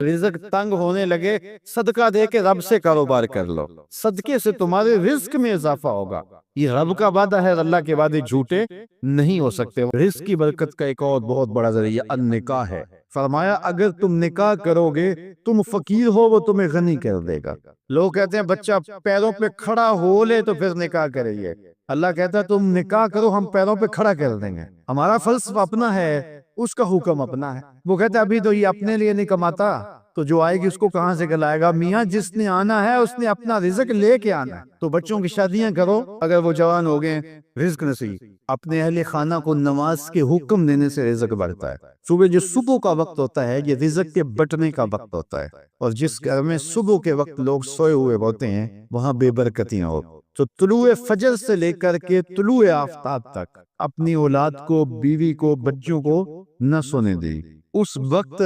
رزق تنگ ہونے لگے صدقہ دے کے رب سے کاروبار کر لو، صدقے سے تمہارے رزق میں اضافہ ہوگا۔ یہ رب کا وعدہ ہے، اللہ کے وعدے جھوٹے نہیں ہو سکتے۔ رزق کی برکت کا ایک اور بہت بڑا ذریعہ النکاح ہے۔ فرمایا اگر تم نکاح کرو گے، تم فقیر ہو وہ تمہیں غنی کر دے گا۔ لوگ کہتے ہیں بچہ پیروں پہ کھڑا ہو لے تو پھر نکاح کرے گے، اللہ کہتا ہے تم نکاح کرو ہم پیروں پہ کھڑا کر دیں گے۔ ہمارا فلسفہ اپنا ہے، اس کا حکم اپنا ہے۔ وہ کہتا ہے ابھی تو یہ اپنے لیے نہیں کماتا تو جو آئے گی اس کو کہاں سے کھلائے گا؟ میاں جس نے آنا ہے اس نے اپنا رزق لے کے آنا ہے۔ تو بچوں کی شادیاں کرو اگر وہ جوان ہو گئے، رزق نصیب۔ اپنے اہل خانہ کو نماز کے حکم دینے سے رزق بڑھتا ہے۔ صبح جو صبح کا وقت ہوتا ہے یہ رزق کے بٹنے کا وقت ہوتا ہے، اور جس گھر میں صبح کے وقت لوگ سوئے ہوئے ہوتے ہیں وہاں بے برکتیاں ہوتی۔ تو طلوع فجر سے لے کر کے طلوع آفتاب تک اپنی اولاد کو، بیوی کو، بچوں کو نہ سونے دی۔ اس وقت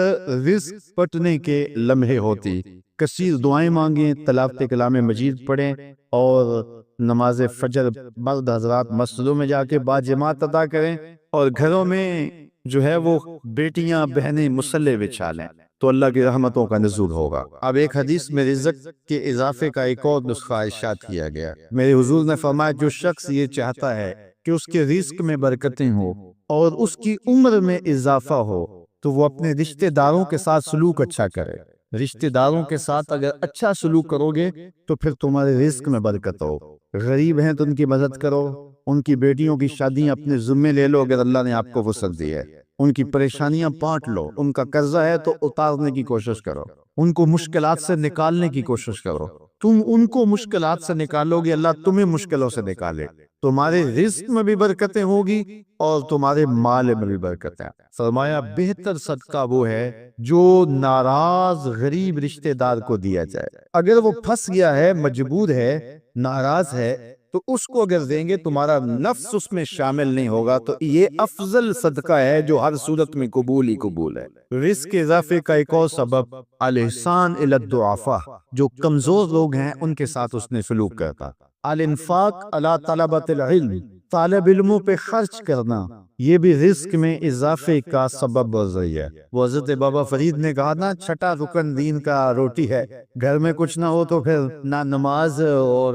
رزق پٹنے کے لمحے ہوتی۔ کثیر دعائیں مانگیں، تلاوت کلام مجید پڑھیں، اور نماز فجر مرد حضرات مسجدوں میں جا کے با جماعت ادا کریں، اور گھروں میں جو ہے وہ بیٹیاں بہنیں مصلی بچھا لیں تو اللہ کی رحمتوں کا نزول ہوگا۔ اب ایک حدیث میں رزق کے اضافے کا ایک اور نسخہ ارشاد کیا گیا۔ میرے حضور نے فرمایا جو شخص یہ چاہتا ہے کہ اس کے رزق میں برکتیں ہوں اور اس کی عمر میں اضافہ ہو تو وہ اپنے رشتہ داروں کے ساتھ سلوک اچھا کرے۔ رشتہ داروں کے ساتھ اگر اچھا سلوک کرو گے تو پھر تمہارے رزق میں برکت ہو۔ غریب ہیں تو ان کی مدد کرو، ان کی بیٹیوں کی شادیاں اپنے ذمے لے لو اگر اللہ نے آپ کو وسعت دی ہے، ان کی پریشانیاں بانٹ لو، ان کا قرضہ ہے تو اتارنے کی کوشش کرو، ان کو مشکلات سے نکالنے کی کوشش کرو۔ تم ان کو مشکلات سے نکالو گے اللہ تمہیں مشکلوں سے نکالے، تمہارے رزق میں بھی برکتیں ہوگی اور تمہارے مال میں بھی برکتیں۔ فرمایا بہتر صدقہ وہ ہے جو ناراض غریب رشتہ دار کو دیا جائے۔ اگر وہ پھنس گیا ہے، مجبور ہے، ناراض ہے، تو اس کو اگر دیں گے تمہارا نفس اس میں شامل نہیں ہوگا، تو یہ افضل صدقہ ہے جو ہر صورت میں قبول ہی قبول ہے۔ رزق کے اضافے کا ایک اور سبب الاحسان الی الضعفاء، جو کمزور لوگ ہیں ان کے ساتھ اس نے سلوک کرتا۔ الانفاق علی طلبۃ العلم، طالب علموں پہ خرچ کرنا، یہ بھی رزق میں اضافے کا سبب و ذریعہ ہے۔ وہ حضرت بابا فرید نے کہا نا چھٹا رکن دین کا روٹی ہے۔ گھر میں کچھ نہ ہو تو پھر نہ نماز اور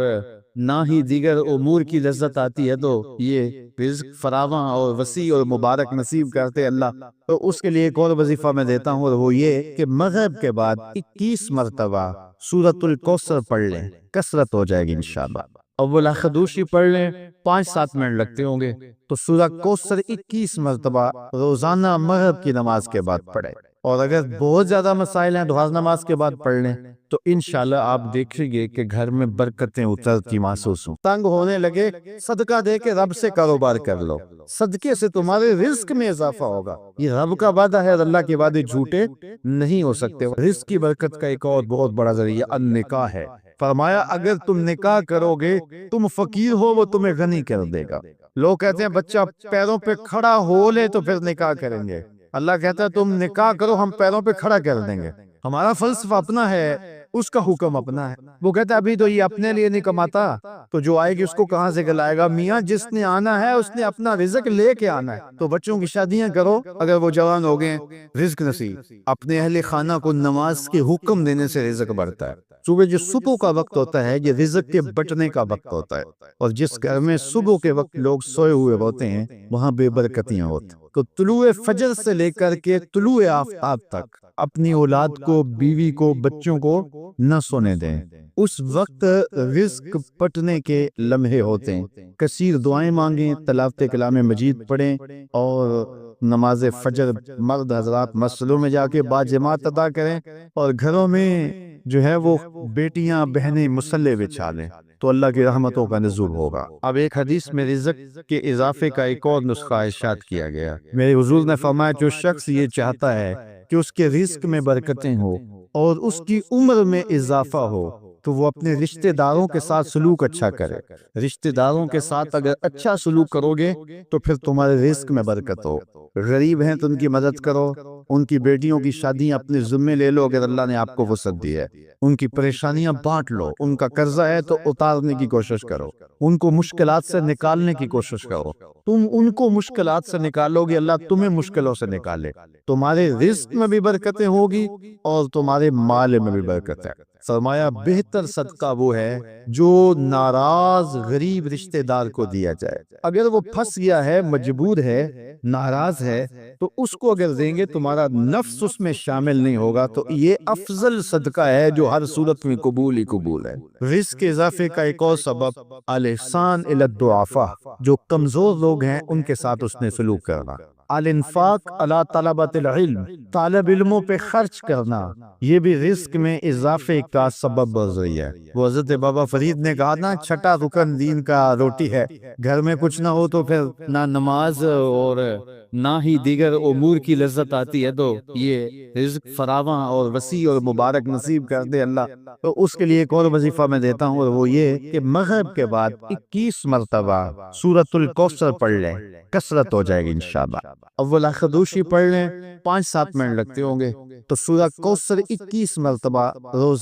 نہ ہی دیگر امور کی لذت آتی ہے، تو یہ رزق فراواں اور وسیع اور مبارک نصیب کرتے اللہ۔ تو اس کے لیے ایک اور وظیفہ میں دیتا ہوں، اور وہ یہ کہ مغرب کے بعد 21 مرتبہ سورۃ الکوثر پڑھ لیں، کثرت ہو جائے گی انشاءاللہ۔ اول خدوشی پڑھ لیں، 5-7 منٹ لگتے ہوں گے، تو سورہ کوثر 21 مرتبہ روزانہ مغرب کی نماز کے بعد پڑھیں۔ اور اگر بہت زیادہ مسائل ہیں تو ہر نماز کے بعد پڑھ لیں، تو انشاءاللہ آپ دیکھیں گے کہ گھر میں برکتیں اترتی محسوس ہوں۔ تنگ ہونے لگے صدقہ دے کے رب سے کاروبار کر لو، صدقے سے تمہارے رزق میں اضافہ ہوگا۔ یہ رب کا وعدہ ہے، اللہ کے وعدے جھوٹے نہیں ہو سکتے۔ رزق کی برکت کا ایک اور بہت بڑا ذریعہ النکاح ہے۔ فرمایا اگر تم نکاح کرو گے، تم فقیر ہو وہ تمہیں غنی کر دے گا۔ لوگ کہتے ہیں بچہ پیروں پہ کھڑا ہو لے تو پھر نکاح کریں گے، اللہ کہتا ہے تم نکاح کرو ہم پیروں پہ کھڑا کر دیں گے۔ ہمارا فلسفہ اپنا ہے، اس کا حکم اپنا ہے۔ وہ کہتا ہے ابھی تو یہ اپنے لیے نہیں کماتا تو جو آئے گی اس کو کہاں سے کھلائے گا؟ میاں جس نے آنا ہے اس نے اپنا رزق لے کے آنا ہے۔ تو بچوں کی شادیاں کرو اگر وہ جوان ہو گئے، رزق نصیب۔ اپنے اہل خانہ کو نماز کے حکم دینے سے رزق بڑھتا ہے۔ صبح جو صبح کا وقت ہوتا ہے یہ رزق کے بٹنے کا وقت ہوتا ہے، اور جس گھر میں صبح کے وقت لوگ سوئے ہوئے ہوتے ہیں وہاں بے برکتیاں ہوتی۔ تو طلوع فجر سے لے کر کے طلوع آفتاب تک اپنی اولاد کو، بیوی کو، بچوں کو نہ سونے دیں۔ اس وقت رزق پٹنے کے لمحے ہوتے ہیں۔ کثیر دعائیں مانگیں، تلاوت کلام مجید پڑھیں، اور نماز فجر مرد حضرات مسجدوں میں جا کے با جماعت ادا کریں، اور گھروں میں جو ہے وہ بیٹیاں بہنیں مصلی بچھا لیں تو اللہ کی رحمتوں کا نزول ہوگا۔ اب ایک حدیث میں رزق کے اضافے کا ایک اور نسخہ ارشاد کیا گیا۔ میرے حضور نے فرمایا جو شخص یہ چاہتا ہے کہ اس کے رزق میں برکتیں ہوں اور اس کی عمر میں اضافہ ہو تو وہ اپنے رشتہ داروں کے ساتھ سلوک اچھا کرے. رشتہ داروں کے ساتھ اگر اچھا سلوک کرو گے تو پھر تمہارے رزق میں برکت ہو. غریب ہیں تو ان کی مدد کرو، ان کی بیٹیوں کی شادیاں اپنے ذمے لے لو اگر اللہ نے آپ کو وسعت دی ہے. ان کی پریشانیاں بانٹ لو، ان کا قرضہ ہے تو اتارنے کی کوشش کرو، ان کو مشکلات سے نکالنے کی کوشش کرو. تم ان کو مشکلات سے نکالو گے، اللہ تمہیں مشکلوں سے نکالے. تمہارے رزق میں بھی برکتیں ہوگی اور تمہارے مال میں بھی برکت ہے. فرمایا بہتر صدقہ وہ ہے جو ناراض غریب رشتہ دار کو دیا جائے. اگر وہ پھنس گیا ہے، مجبور ہے، ناراض ہے، تو اس کو اگر دیں گے تمہارا نفس اس میں شامل نہیں ہوگا، تو یہ افضل صدقہ ہے جو ہر صورت میں قبول ہی قبول ہے. رزق کے اضافے کا ایک اور سبب الاحسان الی الضعفاء، جو کمزور لوگ ہیں ان کے ساتھ اس نے سلوک کرنا. الانفاق علی طلبۃ العلم، طالب علموں پہ خرچ کرنا، یہ بھی رزق میں اضافے کا سبب بن رہی ہے. وہ حضرت بابا فرید نے کہا نا، چھٹا رکن دین کا روٹی ہے. گھر میں کچھ نہ ہو تو پھر نہ نماز اور نہ ہی دیگر امور کی لذت آتی ہے. تو یہ رزق فراواں اور وسیع اور مبارک نصیب کر دے اللہ. تو اس کے لیے ایک اور وظیفہ میں دیتا ہوں، اور وہ یہ کہ مغرب کے بعد 21 مرتبہ سورۃ الکوثر پڑھ لیں، کثرت ہو جائے گی انشاءاللہ. اول آخر دوشی پڑھ لیں، 5-7 منٹ لگتے ہوں گے، تو سورہ کوثر 21 مرتبہ روز